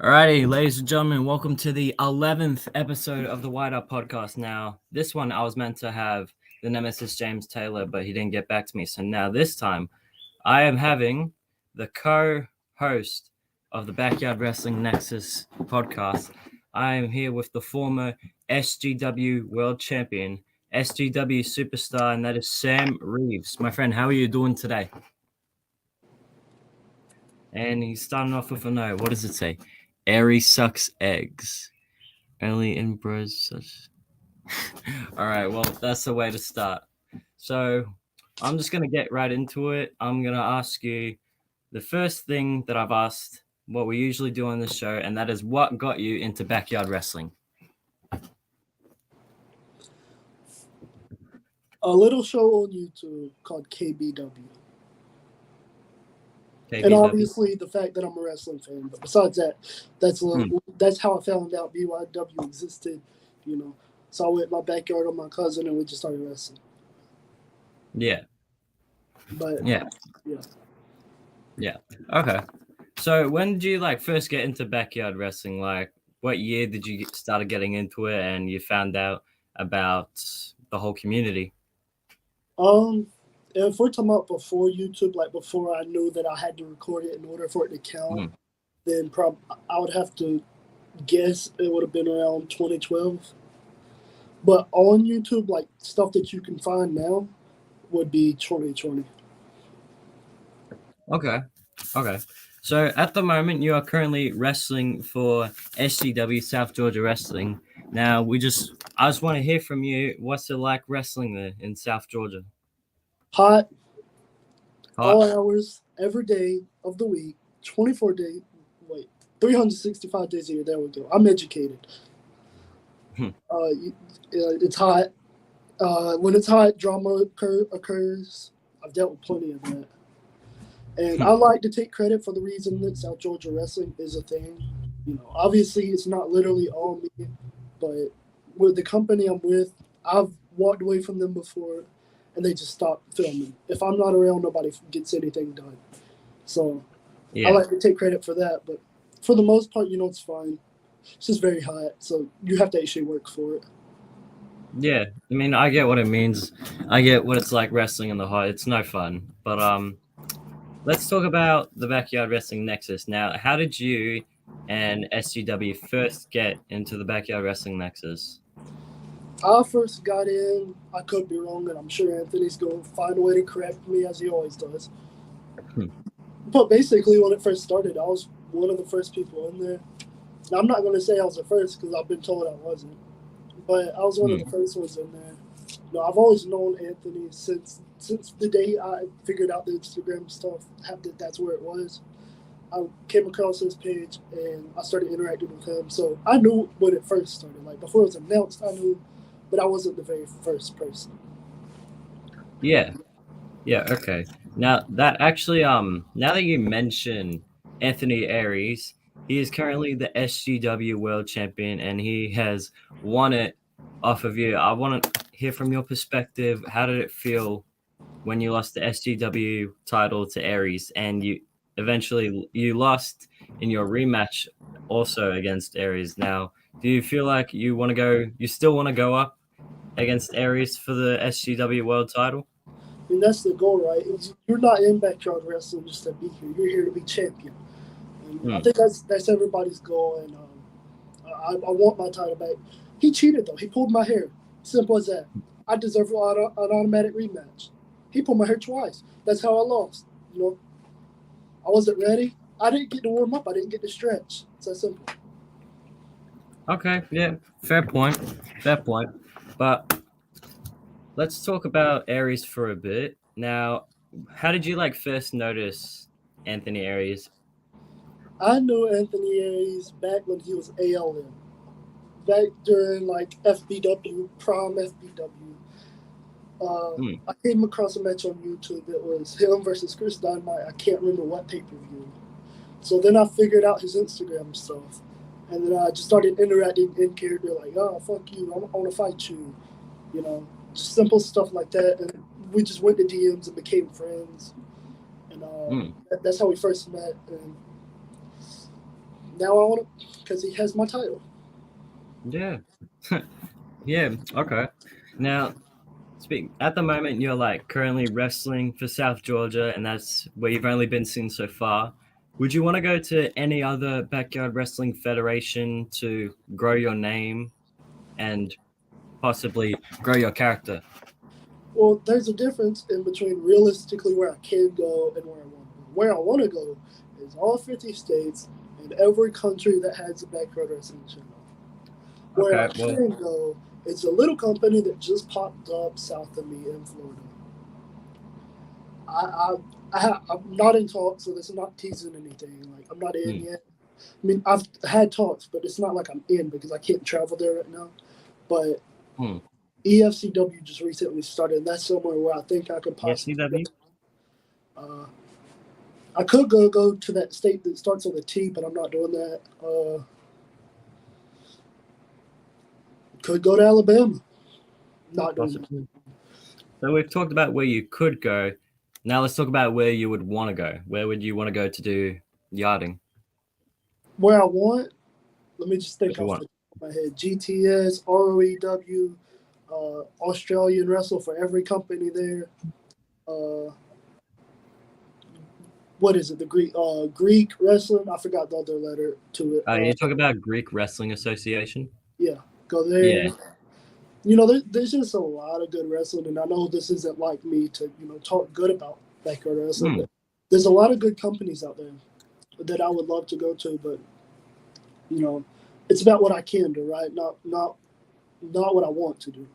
Alrighty, ladies and gentlemen, welcome to the 11th episode of the White Up Podcast. Now, this one I was meant to have the nemesis James Taylor, but he didn't get back to me. So now this time, I am having the co-host of the Backyard Wrestling Nexus podcast. I am here with the former SGW World Champion, SGW Superstar, and that is Sam Reeves. My friend, how are you doing today? And he's starting off with a no. What does it say? Aries sucks eggs. Only inbred such. All right, well, that's the way to start. So I'm just going to get right into it. I'm going to ask you the first thing that I've asked, what we usually do on this show, and that is what got you into backyard wrestling? A little show on YouTube called KBW. And KBW. obviously the fact that I'm a wrestling fan. But besides that, that's how I found out BYW existed, you know. So I went in my backyard with my cousin and we just started wrestling. Yeah. But Yeah. yeah. Yeah. Okay. So when did you first get into backyard wrestling? Like what year did you started getting into it and you found out about the whole community? If we're talking about before YouTube, like before I knew that I had to record it in order for it to count, then I would have to guess it would have been around 2012. But on YouTube, like stuff that you can find now would be 2020. Okay. Okay. So at the moment, you are currently wrestling for SGW South Georgia Wrestling. Now, I just want to hear from you. What's it like wrestling there in South Georgia? Hot, Hot. all hours, every day of the week, 24 days, 365 days a year. There we go. I'm educated. It's hot. When it's hot, drama occurs. I've dealt with plenty of that. And I like to take credit for the reason that South Georgia Wrestling is a thing. You know, obviously it's not literally all me, but with the company I'm with, I've walked away from them before and they just stop filming. If I'm not around, nobody gets anything done. So I like to take credit for that, but for the most part, it's fine. It's just very hot, so you have to actually work for it. Yeah, I mean, I get what it means. I get what it's like wrestling in the hot. It's no fun. But let's talk about the Backyard Wrestling Nexus. Now, how did you and SGW first get into the Backyard Wrestling Nexus? I first got in, I could be wrong, and I'm sure Anthony's going to find a way to correct me as he always does. But basically, when it first started, I was one of the first people in there. Now, I'm not going to say I was the first because I've been told I wasn't, but I was one of the first ones in there. I've always known Anthony since the day I figured out the Instagram stuff, that's where it was. I came across his page and I started interacting with him. So I knew when it first started. Like before it was announced, I knew, but I wasn't the very first person. Yeah. Yeah, okay. Now that actually now that you mention Anthony Aries, he is currently the SGW World Champion and he has won it off of you. I want to hear from your perspective. How did it feel when you lost the SGW title to Aries and you lost in your rematch also against Aries? Now, do you feel like you still want to go up against Aries for the SGW World title? I mean, that's the goal, right? You're not in backyard wrestling just to be here. You're here to be champion. And I think that's everybody's goal. And I want my title back. He cheated, though. He pulled my hair. Simple as that. I deserve an automatic rematch. He pulled my hair twice. That's how I lost. I wasn't ready. I didn't get to warm up. I didn't get to stretch. It's that simple. Okay, yeah, fair point. Fair point. But let's talk about Aries for a bit. Now, how did you first notice Anthony Aries? I knew Anthony Aries back when he was ALM. Back during FBW, Prime FBW. I came across a match on YouTube. It was him versus Chris Dynamite. I can't remember what pay-per-view. So then I figured out his Instagram stuff. And then I just started interacting in character like, oh, fuck you, I want to fight you. Just simple stuff like that. And we just went to DMs and became friends. And that's how we first met. And Now I want to because he has my title. Yeah. Yeah. Okay. Now, speak at the moment, you're like currently wrestling for South Georgia, and that's where you've only been seen so far. Would you want to go to any other backyard wrestling federation to grow your name and possibly grow your character? Well, there's a difference in between realistically where I can go and where I want to go. Where I want to go is all 50 states and every country that has a backyard wrestling channel. Where I Okay. Well, can go is a little company that just popped up south of me in Florida. I, I'm not in talks, so this is not teasing anything. Like, I'm not in hmm, yet. I mean, I've had talks, but it's not like I'm in because I can't travel there right now. But hmm. EFCW just recently started, and that's somewhere where I think I could possibly go. FCW? I could go to that state that starts with a T, but I'm not doing that. Could go to Alabama. Not doing that. Possibly. So we've talked about where you could go. Now let's talk about where you would want to go. Where would you want to go to do yarding Where I want, let me just if think you off want? the top of my head. GTS, ROEW, Australian wrestle for every company there. Uh, what is it? The Greek wrestling. I forgot the other letter to it. You talk about Greek Wrestling Association? Yeah, go Yeah. there. There's just a lot of good wrestling, and I know this isn't like me to talk good about backyard wrestling, Hmm. but there's a lot of good companies out there that I would love to go to, but you know, it's about what I can do, right? Not what I want to do.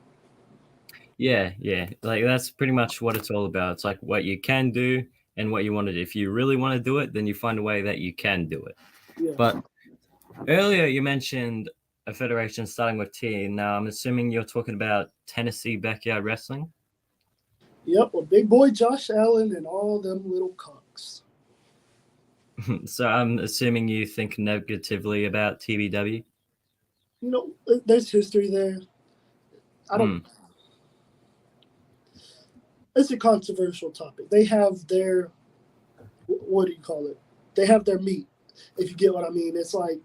Yeah, yeah. Like that's pretty much what it's all about. It's like what you can do and what you want to do. If you really want to do it, then you find a way that you can do it. Yeah. But earlier you mentioned a federation starting with T. Now I'm assuming you're talking about Tennessee Backyard Wrestling. Yep. Well, big boy Josh Allen and all them little cocks. So I'm assuming you think negatively about TBW. There's history there. I don't. Hmm. It's a controversial topic. They have their what do you call it? They have their meat. If you get what I mean, it's like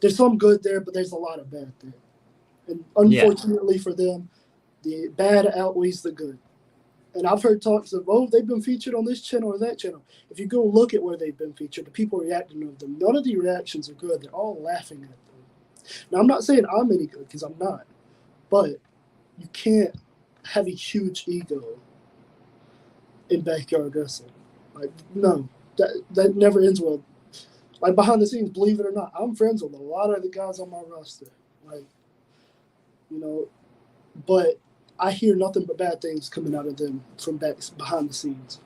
there's some good there, but there's a lot of bad there. And Yeah. unfortunately for them, the bad outweighs the good. And I've heard talks of, oh, they've been featured on this channel or that channel. If you go look at where they've been featured, the people reacting to them, none of the reactions are good. They're all laughing at them. Now, I'm not saying I'm any good because I'm not, but you can't have a huge ego in backyard wrestling. Like, no, that never ends well. Like, behind the scenes, believe it or not, I'm friends with a lot of the guys on my roster. Like, you know, but I hear nothing but bad things coming out of them from behind the scenes.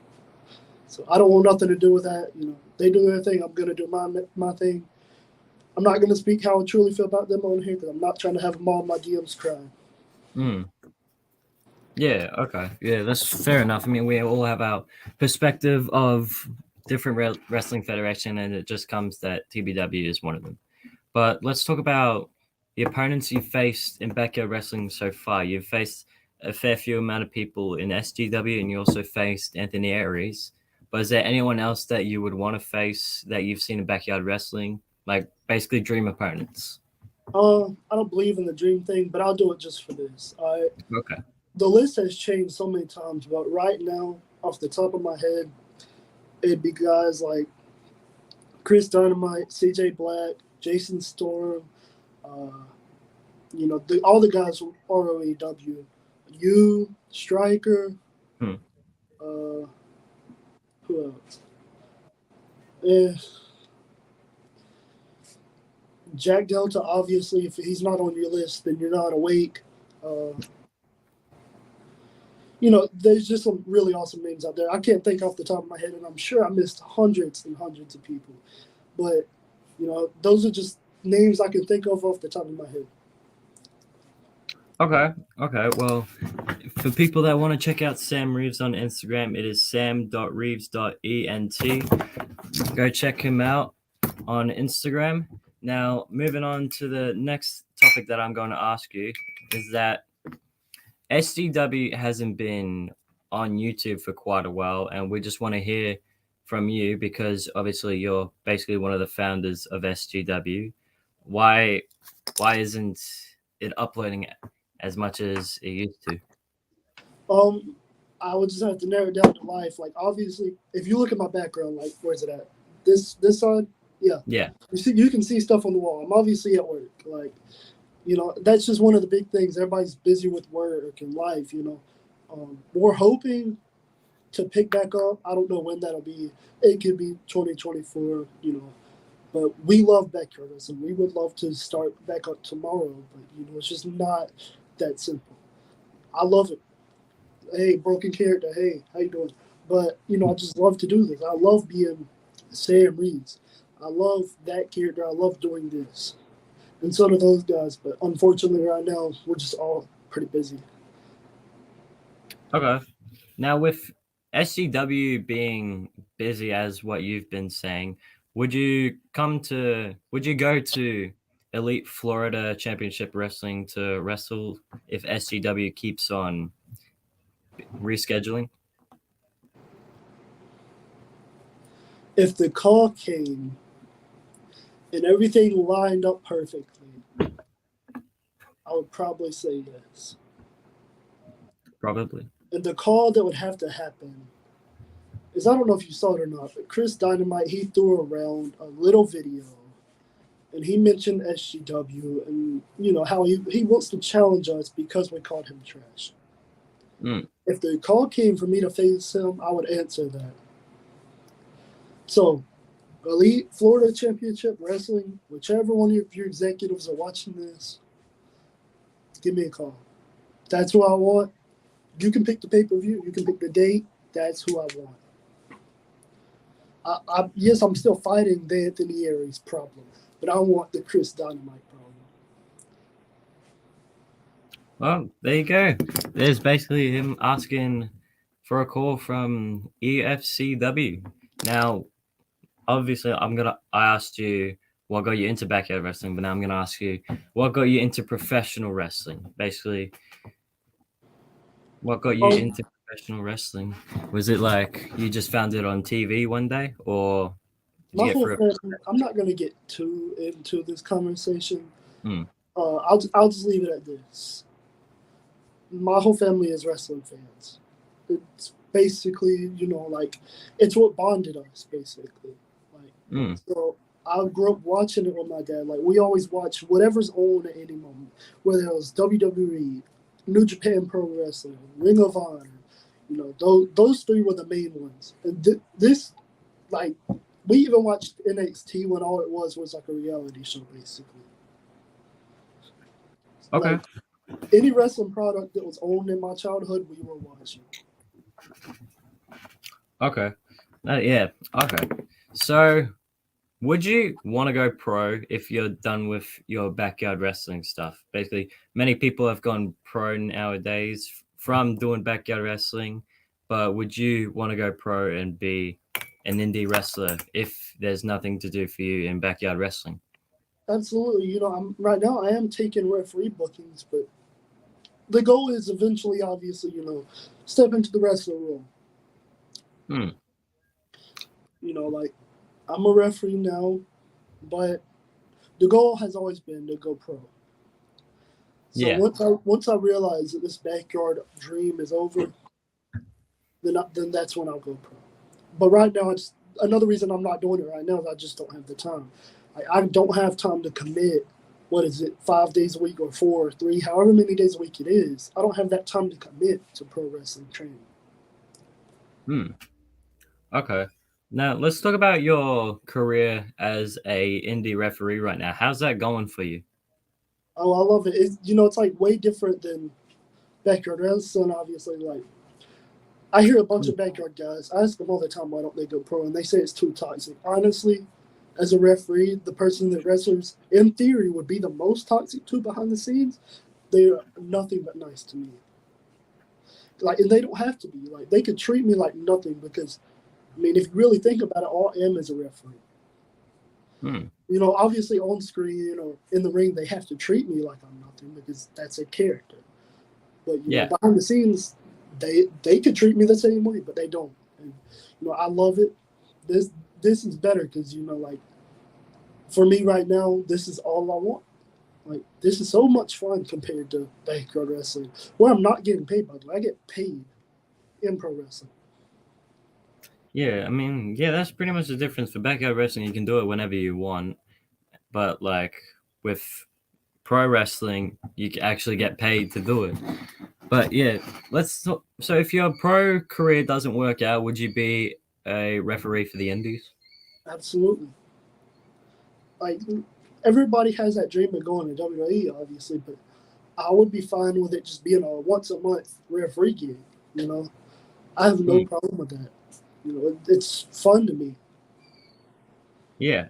So I don't want nothing to do with that. They do their thing. I'm gonna do my thing. I'm not gonna speak how I truly feel about them on here because I'm not trying to have them all in my DMs crying. Hmm. Yeah, okay. Yeah, that's fair enough. I mean, we all have our perspective of different wrestling federation, and it just comes that TBW is one of them. But let's talk about the opponents you've faced in backyard wrestling so far. You've faced a fair few amount of people in SGW, and you also faced Anthony Aries. But is there anyone else that you would want to face that you've seen in backyard wrestling, like basically dream opponents? I don't believe in the dream thing, but I'll do it just for this. Okay. The list has changed so many times, but right now, off the top of my head, it'd be guys like Chris Dynamite, CJ Black, Jason Storm, uh, all the guys from ROEW, you, Striker, Hmm. uh, who else? Eh, Jack Delta, obviously, if he's not on your list, then you're not awake. Uh, there's just some really awesome names out there. I can't think off the top of my head, and I'm sure I missed hundreds and hundreds of people. But, those are just names I can think of off the top of my head. Okay. Okay. Well, for people that want to check out Sam Reeves on Instagram, it is sam.reeves.ent. Go check him out on Instagram. Now, moving on to the next topic that I'm going to ask you is that SDW hasn't been on YouTube for quite a while, and we just want to hear from you because obviously you're basically one of the founders of SGW. Why isn't it uploading as much as it used to? Um, I would just have to narrow it down to life. Like obviously, if you look at my background, like where's it at? This side, yeah. Yeah. You can see stuff on the wall. I'm obviously at work. Like that's just one of the big things. Everybody's busy with work and life. We're hoping to pick back up. I don't know when that'll be. It could be 2024. But we love backyard wrestling. We would love to start back up tomorrow, but it's just not that simple. I love it. Hey, broken character. Hey, how you doing? But I just love to do this. I love being Sam Reeves. I love that character. I love doing this, and so do those guys. But unfortunately, right now we're just all pretty busy. Okay. Now, with SCW being busy as what you've been saying, would you go to Elite Florida Championship Wrestling to wrestle if SCW keeps on rescheduling? If the call came and everything lined up perfectly, I would probably say yes. Probably. And the call that would have to happen is, I don't know if you saw it or not, but Chris Dynamite, he threw around a little video and he mentioned SGW and how he wants to challenge us because we called him trash. Mm. If the call came for me to face him, I would answer that. So, Elite Florida Championship Wrestling, whichever one of your executives are watching this, give me a call. That's who I want. You can pick the pay-per-view. You can pick the date. That's who I want. Yes, I'm still fighting the Anthony Aries problem, but I want the Chris Dynamite problem. Well, there you go. There's basically him asking for a call from EFCW. Now, obviously, I asked you what got you into backyard wrestling, but now I'm gonna ask you what got you into professional wrestling. Basically, what got you into professional wrestling? Was it like you just found it on TV one day, or did you My get whole through family, I'm not going to get too into this conversation. Hmm. I'll just leave it at this. My whole family is wrestling fans. It's basically, like, it's what bonded us, basically. Like, Hmm. so I grew up watching it with my dad. Like, we always watch whatever's on at any moment, whether it was WWE, New Japan Pro Wrestling, Ring of Honor. Those three were the main ones. And this, like, we even watched NXT when all it was like a reality show, basically. Okay. Like, any wrestling product that was owned in my childhood, we were watching. Okay. Yeah. Okay. So, would you want to go pro if you're done with your backyard wrestling stuff? Basically, many people have gone pro nowadays from doing backyard wrestling, but would you want to go pro and be an indie wrestler if there's nothing to do for you in backyard wrestling? Absolutely. I'm right now. I am taking referee bookings, but the goal is eventually, obviously, step into the wrestling role. Hmm. Like, I'm a referee now, but the goal has always been to go pro. So Yeah. once I realize that this backyard dream is over, then that's when I'll go pro. But right now, it's another reason I'm not doing it right now is I just don't have the time. I don't have time to commit. What is it, 5 days a week or 4 or 3, however many days a week it is. I don't have that time to commit to pro wrestling training. Hmm. Okay. Now let's talk about your career as a indie referee right now. How's that going for you? Oh, I love it. It's like way different than backyard wrestling. Obviously, like I hear a bunch of backyard guys. I ask them all the time why don't they go pro, and they say it's too toxic. Honestly, as a referee, the person that wrestlers in theory would be the most toxic to behind the scenes, they're nothing but nice to me. Like, and they don't have to be. Like, they could treat me like nothing because, I mean, if you really think about it, all I am is a referee. Hmm. Obviously on screen or in the ring, they have to treat me like I'm nothing because that's a character. But Yeah. behind the scenes, they could treat me the same way, but they don't. And I love it. this is better because like for me right now, this is all I want. Like this is so much fun compared to backyard wrestling, where I'm not getting paid. By the way, I get paid in pro wrestling. Yeah, I mean, yeah, that's pretty much the difference. For backyard wrestling, you can do it whenever you want, but like with pro wrestling, you actually get paid to do it. But yeah, so if your pro career doesn't work out, would you be a referee for the indies? Absolutely. Like everybody has that dream of going to WWE, obviously, but I would be fine with it just being a once a month referee gig. You know, I have no Hmm. problem with that. It's fun to me. Yeah.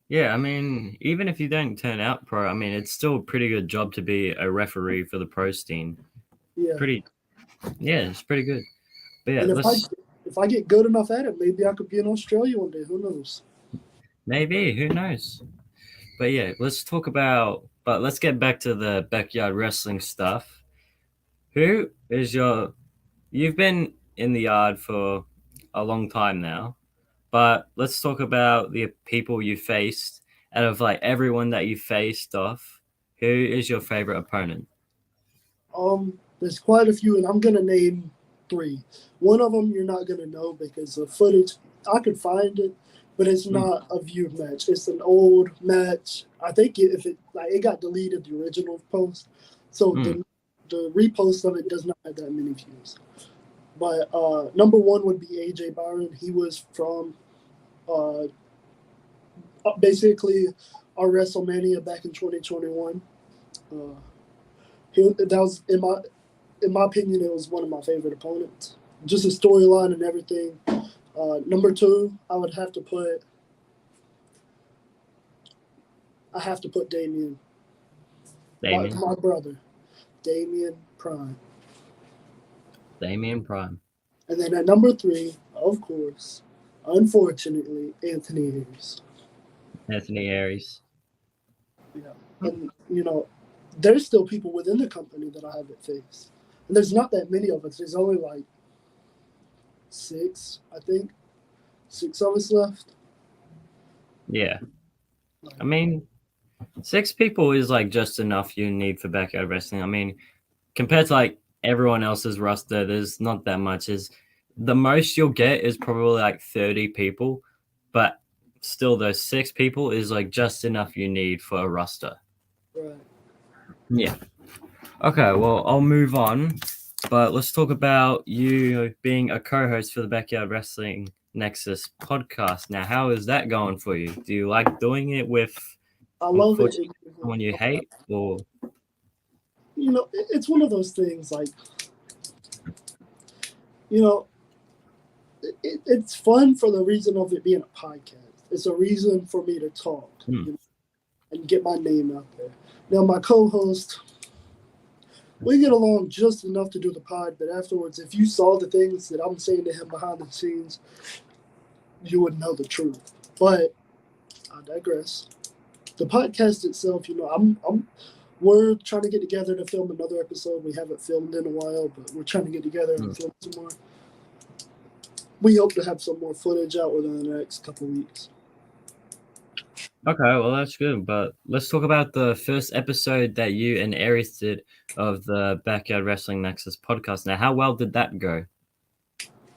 Yeah, I mean, even if you don't turn out pro, I mean, it's still a pretty good job to be a referee for the pro scene. Yeah, Pretty, yeah, it's pretty good. But yeah, and let's if I get good enough at it, maybe I could be in Australia one day. Who knows? maybe, who knows? But yeah, let's get back to the backyard wrestling stuff. Who is you've been in the yard for a long time now, but let's talk about the people you faced out of like everyone that you faced off. Who is your favorite opponent? There's quite a few, and I'm gonna name three. One of them you're not gonna know because the footage I could find it, but it's Mm, not a viewed match. It's an old match. I think if it like it got deleted the original post, so mm. the repost of it does not have that many views. But number one would be AJ Byron. He was from uh, basically our WrestleMania back in 2021. Uh, that was in my opinion, it was one of my favorite opponents. Just the storyline and everything. Number two, I have to put Damien, Damien, my brother, Damien Prime, Damien Prime, and then at number three, of course, unfortunately, Anthony Harris. Anthony Aries. Yeah, and there's still people within the company that I haven't faced, and there's not that many of us. There's only like six, I think, six of us left. Yeah, I Like, mean, six people is like just enough you need for backyard wrestling. I mean, compared to like everyone else's roster, there's not that much. Is the most you'll get is probably like 30 people, but still, those six people is like just enough you need for a roster. right. Yeah. Okay, well, I'll move on, but let's talk about you being a co-host for the Backyard Wrestling Nexus podcast. Now, how is that going for you? Do you like doing it with, I love it. unfortunately, someone you hate, or It's one of those things like, you know, it's fun for the reason of it being a podcast. It's a reason for me to talk hmm, and get my name out there. Now, my co host, we get along just enough to do the pod, but afterwards, if you saw the things that I'm saying to him behind the scenes, you would know the truth. But I digress. The podcast itself, we're trying to get together to film another episode. We haven't filmed in a while, but we're trying to get together hmm. and film some more. We hope to have some more footage out within the next couple of weeks. Okay, well, that's good. But let's talk about the first episode that you and Aries did of the Backyard Wrestling Nexus podcast. Now, how well did that go?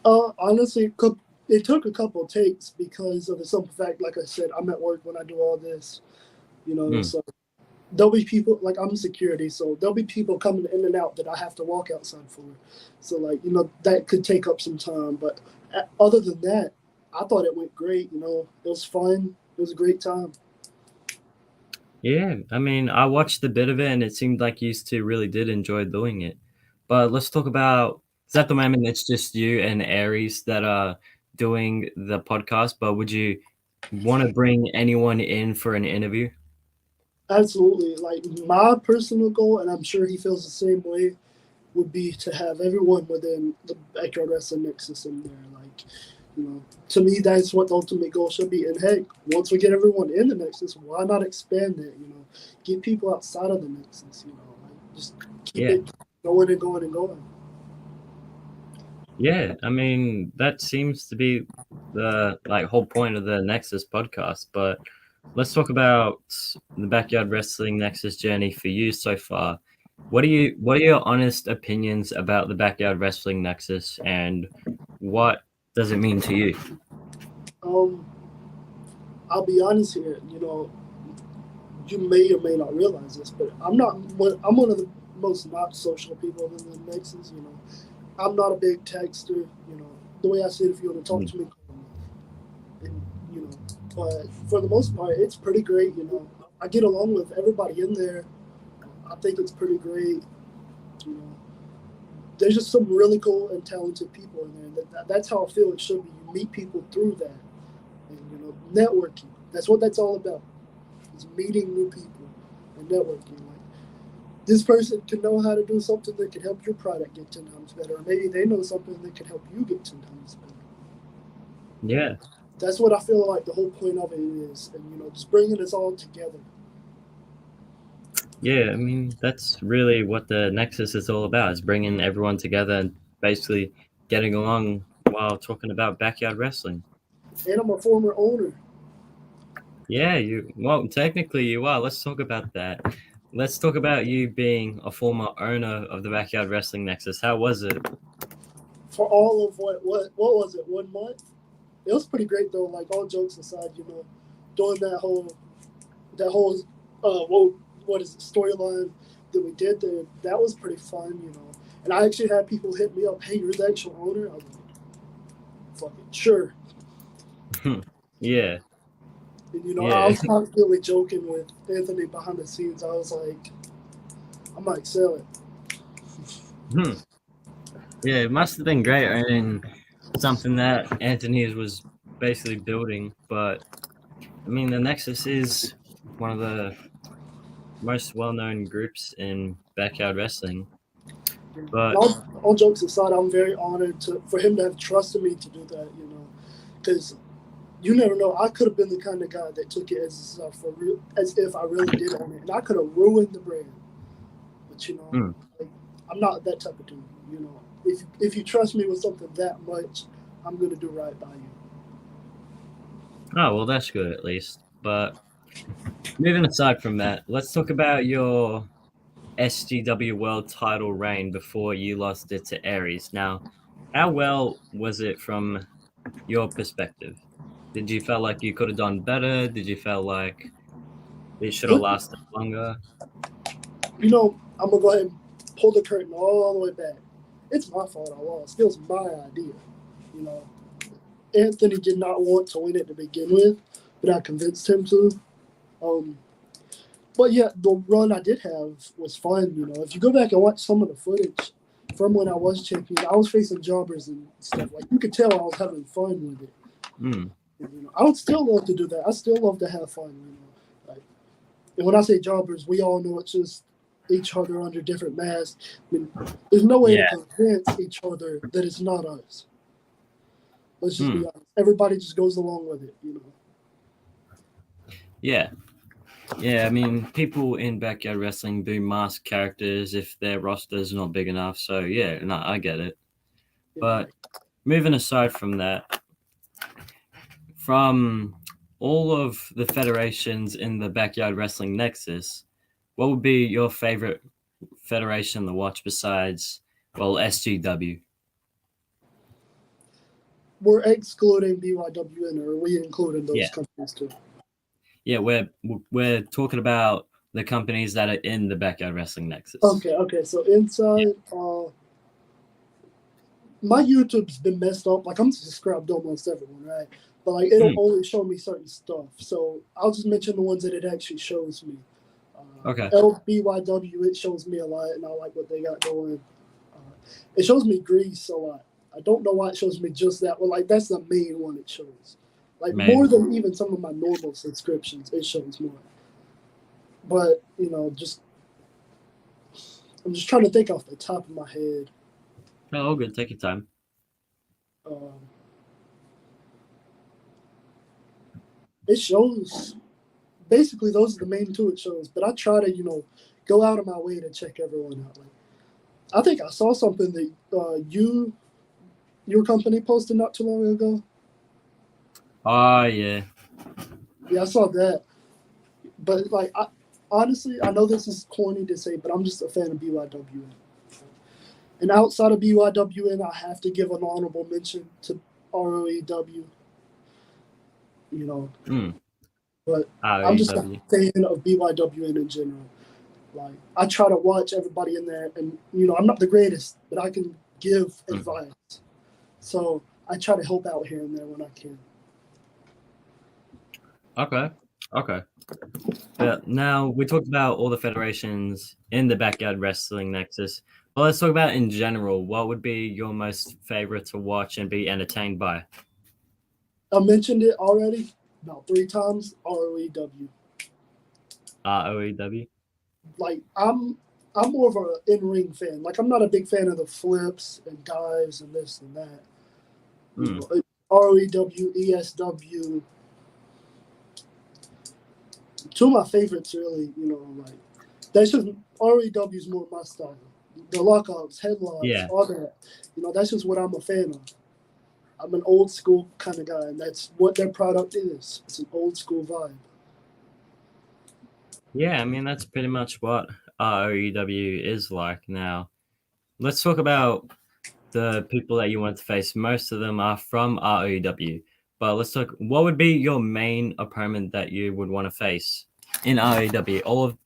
Honestly, it took a couple of takes because of the simple fact, like I said, I'm at work when I do all this, Hmm. so there'll be people, like I'm security, so there'll be people coming in and out that I have to walk outside for. So, like, that could take up some time. But other than that, I thought it went great. It was fun. It was a great time. Yeah, I mean, I watched a bit of it and it seemed like you two really did enjoy doing it. But let's talk about, is at the moment it's just you and Aries that are doing the podcast, but would you want to bring anyone in for an interview? Absolutely. Like, my personal goal, and I'm sure he feels the same way, would be to have everyone within the backyard wrestling nexus in there. Like, to me, that's what the ultimate goal should be. And heck, once we get everyone in the nexus, why not expand it? Get people outside of the nexus. Like just keep Yeah. it going and going and going. Yeah, I mean that seems to be the whole point of the Nexus podcast. But let's talk about the backyard wrestling Nexus journey for you so far. What are your honest opinions about the backyard wrestling Nexus, and what does it mean to you? Um, I'll be honest here. You may or may not realize this, but I'm one of the most not social people in the Nexus. I'm not a big texter. The way I said, if you want to talk Mm. to me, call me. And, but for the most part, it's pretty great. I get along with everybody in there. I think it's pretty great. You know, there's just some really cool and talented people in there. And that's how I feel it should be. You meet people through that, and networking. That's what that's all about. Is meeting new people and networking. Like this person can know how to do something that can help your product get 10 times better, or maybe they know something that can help you get 10 times better. Yeah, That's what I feel like the whole point of it is, and just bringing us all together. yeah. I mean that's really what the Nexus is all about: is bringing everyone together and basically getting along while talking about backyard wrestling. And I'm a former owner. Yeah, well, technically you are. Let's talk about that. Let's talk about you being a former owner of the Backyard Wrestling Nexus. How was it? For all of what was it, 1 month? It was pretty great though. Like all jokes aside, doing that whole what is it, storyline that we did there, that was pretty fun. And I actually had people hit me up, hey, you're the actual owner? I was like, fucking sure. Yeah, And I yeah. was constantly joking with Anthony behind the scenes. I was like, I might sell it. Hmm. Yeah, it must have been great owning something that Anthony was basically building. But I mean, the Nexus is one of the most well-known groups in backyard wrestling. And But all jokes aside, I'm very honored for him to have trusted me to do that. Because you never know. I could have been the kind of guy that took it as if I really did own it, and I could have ruined the brand. But hmm. like, I'm not that type of dude. If you trust me with something that much, I'm gonna do right by you. Oh well, that's good at least. But moving aside from that, let's talk about your SGW World Title reign before you lost it to Aries. Now, how well was it from your perspective? Did you feel like you could have done better? Did you feel like it should have Look, lasted longer? I'm gonna go ahead and pull the curtain all the way back. It's my fault I lost. It was my idea. You know, Anthony did not want to win it to begin with, but I convinced him to. Um, but yeah, the run I did have was fun. If you go back and watch some of the footage from when I was champion, I was facing jobbers and stuff. Like you could tell I was having fun with it. Hmm. I would still love to do that. I still love to have fun. Like, and when I say jobbers, we all know it's just each other under different masks. I mean, there's no way to Yeah. convince each other that it's not us. Let's just be Hmm. honest. Everybody just goes along with it. Yeah. Yeah. I mean, people in backyard wrestling do mask characters if their roster's not big enough. So yeah, no, I get it. Yeah. But moving aside from that, from all of the federations in the backyard wrestling nexus, what would be your favorite federation to watch besides, well, SGW? We're excluding BYWN, or are we including those Yeah, companies too? yeah, we're talking about the companies that are in the backyard wrestling nexus. Okay. So Yeah. inside, my YouTube's been messed up. Like I'm subscribed to almost everyone, right? But like it'll Hmm. only show me certain stuff. So I'll just mention the ones that it actually shows me. Okay. LBYW, it shows me a lot, and I like what they got going. It shows me Grease a lot. I don't know why it shows me just that one. Like that's the main one it shows. Like more Maybe. than even some of my normal subscriptions, it shows more. But just I'm just trying to think off the top of my head. Oh, good. Take your time. Um, it shows basically those are the main two it shows. But I try to go out of my way to check everyone out. Like I think I saw something that you your company posted not too long ago? Oh yeah. Yeah, I saw that. But like, honestly, I know this is corny to say, but I'm just a fan of BYWN. And outside of BYWN, I have to give an honorable mention to ROEW. You know, Mm. but I'm just a REW. fan of BYWN in general. Like, I try to watch everybody in there, and I'm not the greatest, but I can give Mm. advice. So I try to help out here and there when I can. Okay. Okay. But now we talked about all the federations in the backyard wrestling nexus. Well, let's talk about in general. What would be your most favorite to watch and be entertained by? I mentioned it already about 3 times. ROEW. ROEW. Like, I'm more of an in ring fan. Like, I'm not a big fan of the flips and dives and this and that. Mm. ROEW, ESW. Two of my favorites, really. Like, that's just ROEW is more my style. The lockups, headlocks, Yeah. all that. That's just what I'm a fan of. I'm an old school kind of guy, and that's what their product is. It's an old school vibe. Yeah, I mean that's pretty much what ROEW is like now. Let's talk about the people that you want to face. Most of them are from ROEW. But let's talk, what would be your main opponent that you would want to face in ROEW?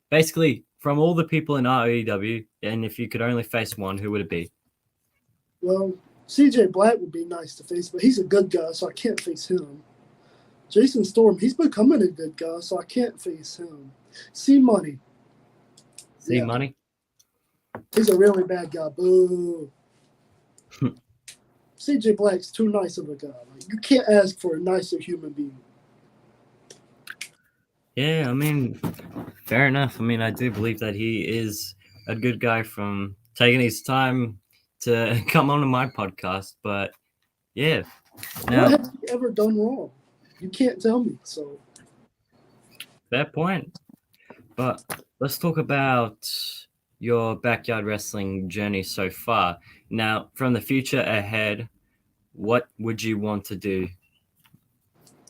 Basically from all the people in ROEW, and if you could only face one, who would it be? Well, CJ Black would be nice to face, but he's a good guy, so I can't face him. Jason Storm, he's becoming a good guy, so I can't face him. C Money, See yeah, money? he's a really bad guy. Boo. CJ Black's too nice of a guy. Like, you can't ask for a nicer human being. Yeah, I mean, fair enough. I mean, I do believe that he is a good guy from taking his time to come on to my podcast. But yeah, What now, have you ever done wrong? You can't tell me. So fair point. But let's talk about your backyard wrestling journey so far. Now, from the future ahead, what would you want to do?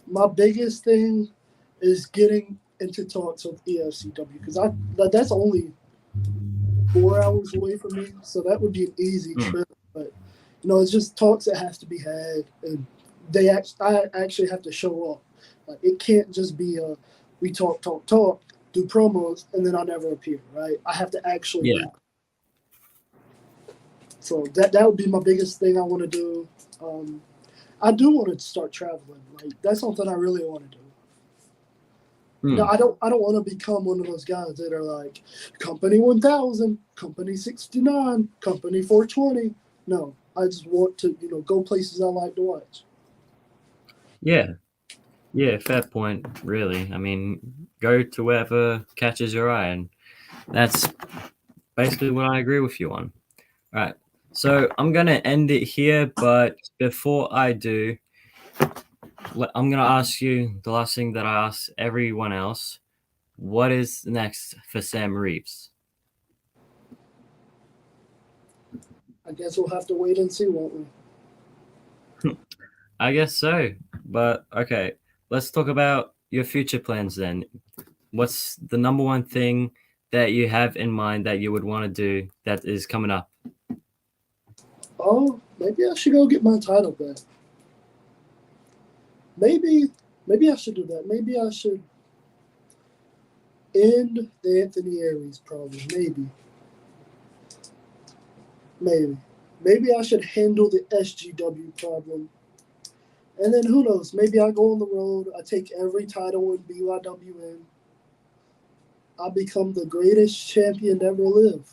my biggest thing is getting into talks with EFCW because that's only 4 hours away from me, so that would be an easy Mm, trip. But it's just talks that have to be had, and I actually have to show up. Like, it can't just be a we talk, do promos, and then I never appear. Right? I have to actually yeah, be. So that would be my biggest thing I want to do. I do want to start traveling. Like, that's something I really want to do. mm, I don't want to become one of those guys that are like company 1000, company 69, company 420. No, I just want to, go places I like to watch. yeah, yeah. Fair point. Really, I mean, go to wherever catches your eye, and that's basically what I agree with you on. All right. So I'm going to end it here. But before I do, I'm going to ask you the last thing that I ask everyone else. What is next for Sam Reeves? I guess we'll have to wait and see, won't we? I guess so. But okay, let's talk about your future plans then. What's the number one thing that you have in mind that you would want to do that is coming up? Oh, maybe I should go get my title back. Maybe, maybe I should do that. Maybe I should end the Anthony Aries problem. Maybe I should handle the SGW problem. And then who knows? Maybe I go on the road. I take every title in BYWN. I become the greatest champion to ever live.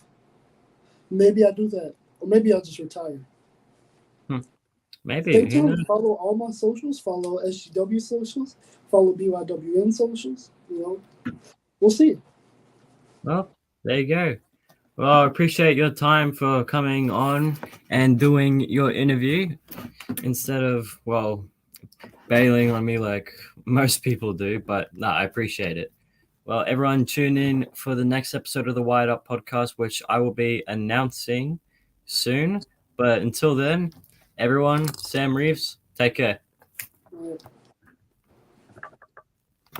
Maybe I do that. Or maybe I'll just retire. Hmm, Stay maybe. Who tuned. knows? Follow all my socials. Follow SGW socials. Follow BYWN socials. We'll see. Well, there you go. Well, I appreciate your time for coming on and doing your interview instead of, well, bailing on me like most people do. But no, I appreciate it. Well, everyone tune in for the next episode of the Wired Up podcast, which I will be announcing soon. But until then, everyone, Sam Reeves, take care. Yeah.